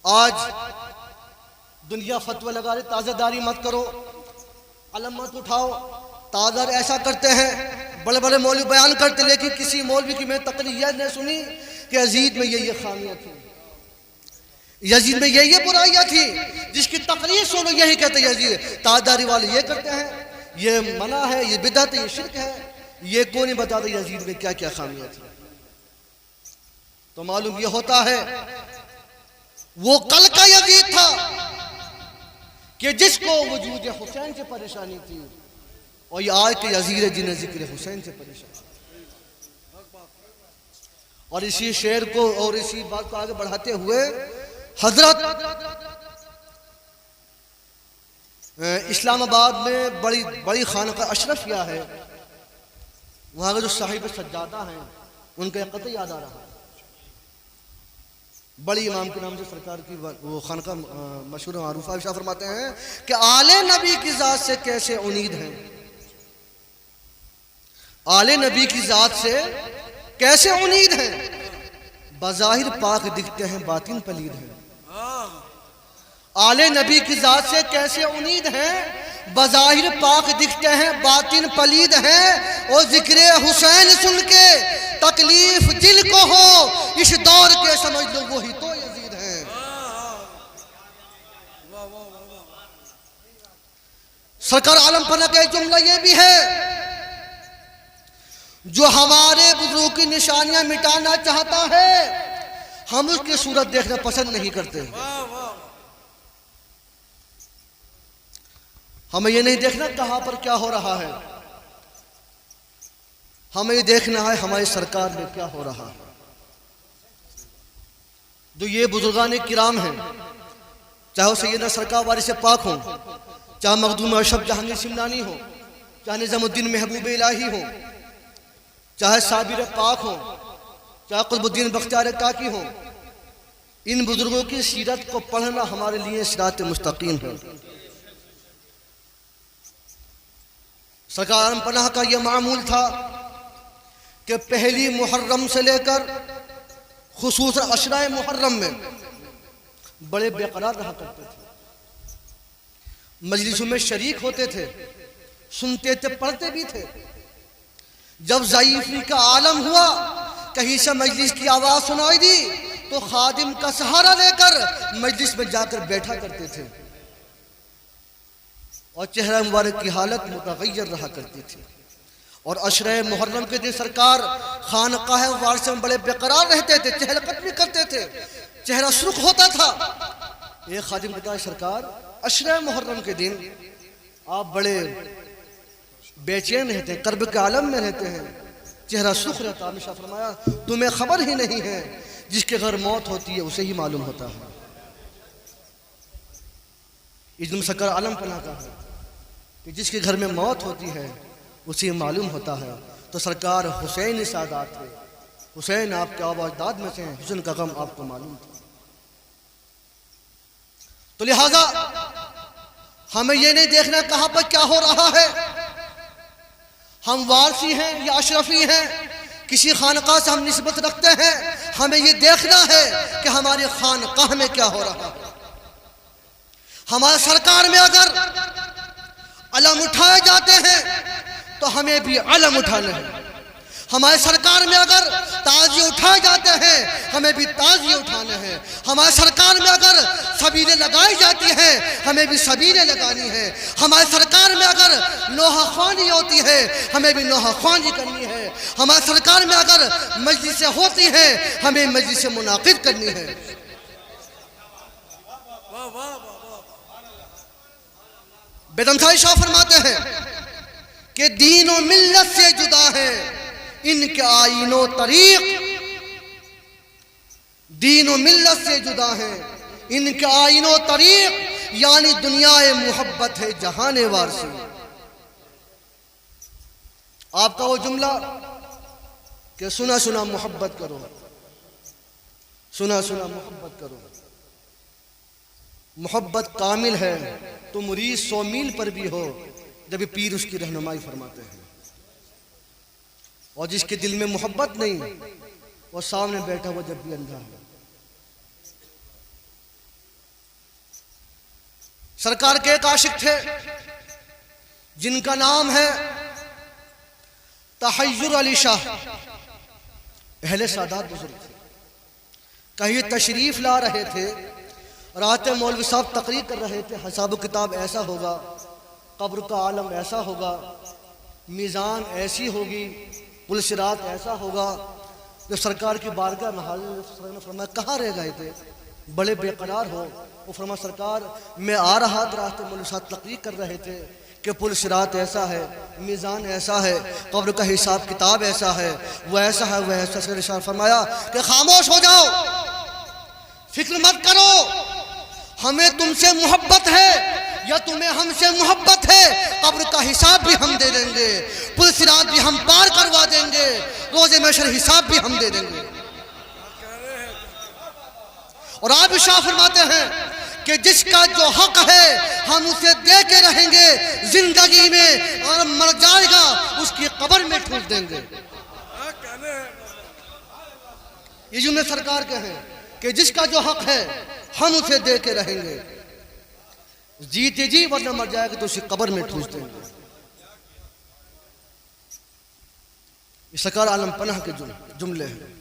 आज दुनिया फतवा लगा रही ताज़ादारी मत करो, अलम मत उठाओ। ताज़ा ऐसा करते हैं, बड़े बड़े मौलवी बयान करते, लेकिन किसी मौलवी की मैं तकरीर यह नहीं सुनी कि यजीद में ये खामियाँ थी, यजीद में ये बुराइयाँ थी। जिसकी तकरीर सुनो यही कहते यजीद। ताज़दारी वाले ये करते हैं, ये मना है, ये बिदअत है, ये शिर्क है। ये कौन नहीं बताता यजीद में क्या क्या खामियाँ थी। तो मालूम ये होता है वो कल का यजीद था कि जिसको वजूद हुसैन से परेशानी थी, और ये आज के यजीद है जिन्हें जिक्र हुसैन से परेशानी। और इसी शेर को और इसी बात को आगे बढ़ाते हुए हजरत इस्लामाबाद में बड़ी बड़ी खानका अशरफिया है, वहाँ के जो साहिब सज्जादा हैं उनका कत याद आ रहा है। बड़ी इमाम के नाम से सरकार की वो खानका मशहूर मारूफा शाह फरमाते हैं कि आले नबी की ज़ात से कैसे उम्मीद है, आले नबी की ज़ात से कैसे उम्मीद है, बज़ाहिर पाक दिखते हैं बातिन पलीद है। आले नबी की ज़ात से कैसे उम्मीद है, बज़ाहिर पाक दिखते हैं बातिन पलीद है। और जिक्र हुसैन सुन के तकलीफ दिल को हो, इस दौर के समझ लो वही तो यजीद है। सरकार आलम पना का जुमला ये भी है, जो हमारे बुजुर्गों की निशानियां मिटाना चाहता है, हम उसकी सूरत देखना पसंद नहीं करते। हमें ये नहीं देखना कहां पर क्या हो रहा है, हमें ये देखना है हमारी सरकार में क्या हो रहा है। जो ये बुजुर्गान किराम हैं, चाहे वो सैयदना सरकार वारिस पाक हो, चाहे मखदूम अशरफ जहांगीर सिमनानी हो, चाहे निजामुद्दीन महबूब इलाही हो, चाहे साबिर पाक हो, चाहे कुतुबुद्दीन बख्तियार काकी हो, इन बुजुर्गों की सीरत को पढ़ना हमारे लिए सिरात मुस्तकीम है। सरकार पनाह का यह मामूल था कि पहली मुहर्रम से लेकर खुसूसन अशराए मुहर्रम में बड़े बेकरार रहा करते थे, मजलिसों में शरीक होते थे, सुनते थे, पढ़ते भी थे। जब ज़ईफ़ी का आलम हुआ, कहीं से मजलिस की आवाज़ सुनाई दी तो खादिम का सहारा लेकर मजलिस में जाकर बैठा करते थे, और चेहरा मुबारक की हालत मुतग़य्यर रहा करती थी। और अशरे मुहर्रम के दिन सरकार खानकाह वारिस में बड़े बेकरार रहते थे, चहलकत भी करते थे, चेहरा सुर्ख होता था। एक खादिम ने कहा, सरकार अशरे मुहर्रम के दिन आप बड़े बेचैन रहते हैं, कर्ब के आलम में रहते हैं, चेहरा सुर्ख रहता। हमेशा फरमाया, तुम्हें खबर ही नहीं है, जिसके घर मौत होती है उसे ही मालूम होता है। इज्म सरकार आलम पना का है कि जिसके घर में मौत होती है उसे मालूम होता है। तो सरकार हुसैन सादात थे, हुसैन आपके आबादाद में से हैं, हुसैन का गम आपको मालूम था। तो लिहाजा हमें यह नहीं देखना कहां पर क्या हो रहा है, हम वारसी हैं या अशरफी हैं, किसी खानकाह से हम निस्बत रखते हैं, हमें यह देखना है कि हमारे खानकाह में क्या हो रहा है। हमारे सरकार में अगर अलम उठाए जाते हैं तो हमें भी अलम उठाना है। हमारे सरकार में अगर ताज़िए उठाए जाते हैं हमें भी ताज़िए उठाने हैं। हमारे सरकार में अगर सबीलें लगाई जाती हैं हमें भी सबीलें लगानी है। हमारे सरकार में अगर नोहा ख्वानी होती है हमें भी नोहा ख्वानी करनी है। हमारे सरकार में अगर मजलिसें होती हैं हमें मजलिसें मुनाकिद करनी है। बेदमशाही शाह फरमाते हैं कि दीन और मिल्लत से जुदा है इनके आईनो तरीक, दीन और मिल्लत से जुदा है इनके आईनो तरीक, यानी दुनियाए मोहब्बत है जहाने वारसी। आपका वो जुमला कि सुना सुना मोहब्बत करो, सुना सुना मोहब्बत करो, मोहब्बत कामिल है तो मुरीद 100 मील पर भी हो जब पीर उसकी रहनुमाई फरमाते हैं। और जिसके दिल में मोहब्बत नहीं वो सामने बैठा हुआ जब भी अंधा है। सरकार के एक आशिक थे जिनका नाम है तहय्युर अली शाह, अहले सादात बुजुर्ग थे। कहीं तशरीफ ला रहे थे, रात मौलवी साहब तकरीर कर रहे थे, हिसाब किताब ऐसा होगा, कब्र का आलम ऐसा होगा, मीज़ान ऐसी होगी, पुल सिरात ऐसा होगा। जब सरकार की बारगाह में हाजिर ने फरमाया कहाँ रह गए थे, बड़े बेकरार हो। वो फरमा सरकार मैं आ रहा था, रात मौलवी साहब तकरीर कर रहे थे कि पुल सिरात ऐसा है, मीज़ान ऐसा है, कब्र का हिसाब किताब ऐसा है, वो ऐसा है, वह ऐसा। इरशाद फरमाया कि खामोश हो जाओ, फिक्र मत करो, हमें तुमसे मोहब्बत है या तुम्हें हमसे मोहब्बत है, कब्र का हिसाब भी हम दे देंगे, पुल सिरात भी हम पार करवा देंगे, रोज़े महशर हिसाब भी हम दे देंगे। और आप इरशाद फरमाते हैं कि जिसका जो हक है हम उसे दे के रहेंगे जिंदगी में, और मर जाएगा उसकी कब्र में ठूंस देंगे। ये जुमले सरकार के हैं कि जिसका जो हक है हम उसे दे के रहेंगे, जीते जी वरना मर जाएगा तो उसकी कब्र में ठूंस देंगे। ये सरकार आलम पनाह के जुमले हैं।